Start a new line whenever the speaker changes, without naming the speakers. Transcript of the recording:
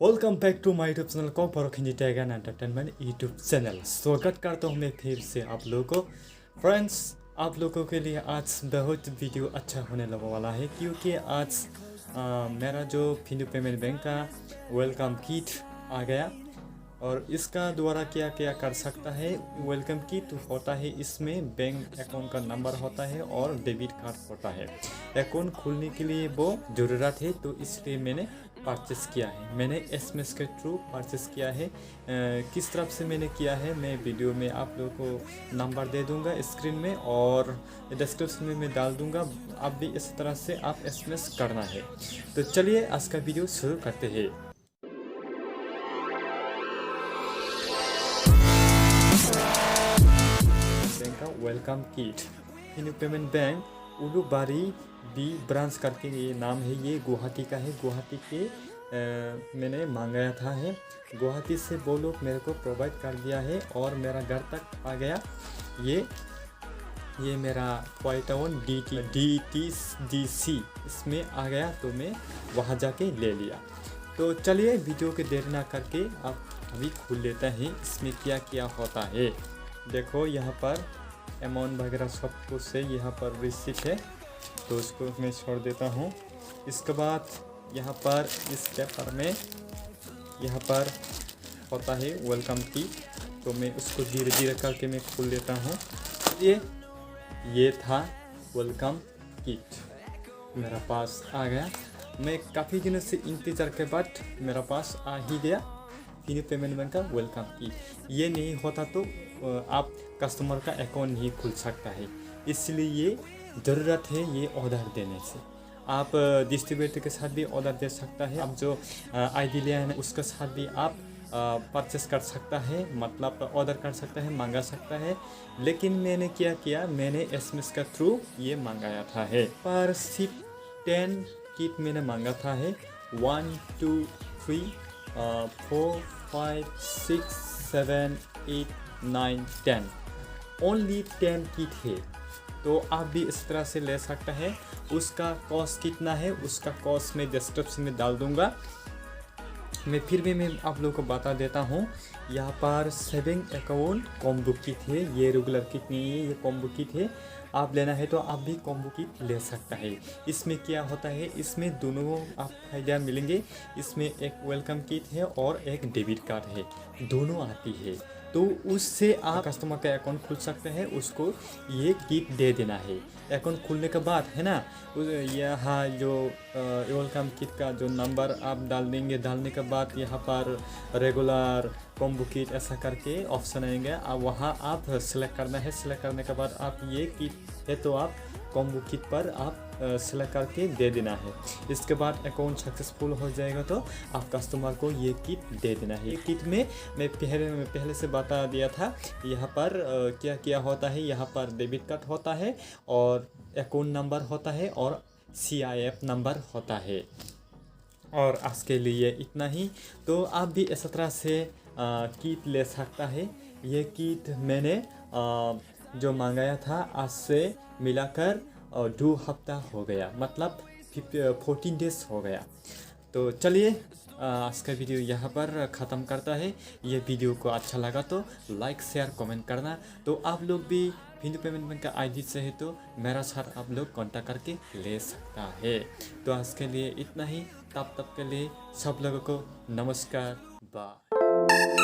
Welcome back to my YouTube channel को पर खिंजीटेगन entertainment YouTube channel. स्वागत करता हूँ मैं फिर से आप लोगों को। फ्रेंड्स, आप लोगों के लिए आज बहुत वीडियो अच्छा होने वाला है क्योंकि आज मेरा जो फिनो पेमेंट बैंक का वेलकम किट आ गया और इसका द्वारा क्या क्या कर सकता है। वेलकम किट होता है, इसमें बैंक अकाउंट का नंबर होता है और डेबिट कार्ड होता है। अकाउंट खोलने के लिए वो ज़रूरत है, तो इसलिए मैंने परचेस किया है। मैंने एसएमएस के थ्रू परचेस किया है। किस तरफ से मैंने किया है मैं वीडियो में आप लोगों को नंबर दे दूंगा स्क्रीन में और डिस्क्रिप्शन में मैं डाल दूंगा। आप भी इस तरह से आप एसएमएस करना है। तो चलिए आज का वीडियो शुरू करते हैं। बैंक का welcome kit Fino payment bank Uluberia B branch करके ये नाम है। ये गुवाहाटी का है। गुवाहाटी के मैंने मंगाया था है। गुवाहाटी से वो लोग मेरे को प्रोवाइड कर दिया है और मेरा घर तक आ गया। ये मेरा क्वाइटाउन DTDC इसमें आ गया, तो मैं वहाँ जाके ले लिया। तो चलिए वीडियो के देर ना करके आप अभी खोल लेते हैं इसमें क्या क्या होता है। देखो यहाँ पर अमाउंट वगैरह सब कुछ से यहाँ पर रिसिप्ट है, तो उसको मैं छोड़ देता हूँ। इसके बाद यहाँ पर इस पेपर में यहाँ पर होता है वेलकम की, तो मैं उसको धीरे धीरे करके मैं खोल लेता हूँ। ये था वेलकम किट मेरा पास आ गया। मैं काफ़ी दिनों से इंतज़ार के बाद मेरा पास आ ही गया फिनो पेमेंट बैंक का वेलकम की। ये नहीं होता तो आप कस्टमर का अकाउंट नहीं खुल सकता है, इसलिए ये ज़रूरत है ये ऑर्डर देने से। आप डिस्ट्रीब्यूटर के साथ भी ऑर्डर दे सकता है। आप जो आईडी लिया है उसके साथ भी आप परचेस कर सकता है, मतलब ऑर्डर कर सकता है, मंगा सकता है। लेकिन मैंने क्या किया, मैंने एसएमएस का थ्रू ये मंगाया था है। पर सिर्फ 10 किट मैंने मांगा था है। 1 2 3 4 5 6 7 8 9 10 ओनली 10 किट है। तो आप भी इस तरह से ले सकते हैं। उसका कॉस्ट कितना है उसका कॉस्ट मैं डिस्क्रिप्शन में डाल दूंगा। मैं फिर भी मैं आप लोगों को बता देता हूँ। यहाँ पर सेविंग अकाउंट कॉम्बो किट है। ये रेगुलर किट नहीं है, ये कॉम्बो किट है। आप लेना है तो आप भी कॉम्बो किट ले सकता है। इसमें क्या होता है, इसमें दोनों आप फायदा मिलेंगे। इसमें एक वेलकम किट है और एक डेबिट कार्ड है, दोनों आती है। तो उससे आप कस्टमर का अकाउंट खुल सकते हैं, उसको ये किट दे देना है। अकाउंट खुलने के बाद है ना, यहाँ जो वेलकम किट का जो नंबर आप डाल देंगे, डालने के बाद यहाँ पर रेगुलर कॉम्बो किट ऐसा करके ऑप्शन आएंगे। अब वहाँ आप सेलेक्ट करना है। सेलेक्ट करने के बाद आप ये किट है तो आप कॉम्बो किट पर आप सेलेक्ट करके दे देना है। इसके बाद अकाउंट सक्सेसफुल हो जाएगा तो आप कस्टमर को ये किट दे देना है। ये किट में मैं पहले से बता दिया था यहाँ पर क्या क्या होता है। यहाँ पर डेबिट कार्ड होता है और अकाउंट नंबर होता है और CIF नंबर होता है। और आज के लिए इतना ही। तो आप भी इस तरह से किट ले सकता है। ये किट मैंने जो मंगाया था आज से मिलाकर 2 हफ्ता हो गया, मतलब 14 डेज़ हो गया। तो चलिए आज का वीडियो यहाँ पर ख़त्म करता है। ये वीडियो को अच्छा लगा तो लाइक शेयर कमेंट करना। तो आप लोग भी फिनो पेमेंट बैंक का आईडी से है तो मेरा साथ आप लोग कांटेक्ट करके ले सकता है। तो आज के लिए इतना ही। तब तक के लिए सब लोगों को नमस्कार, बाय।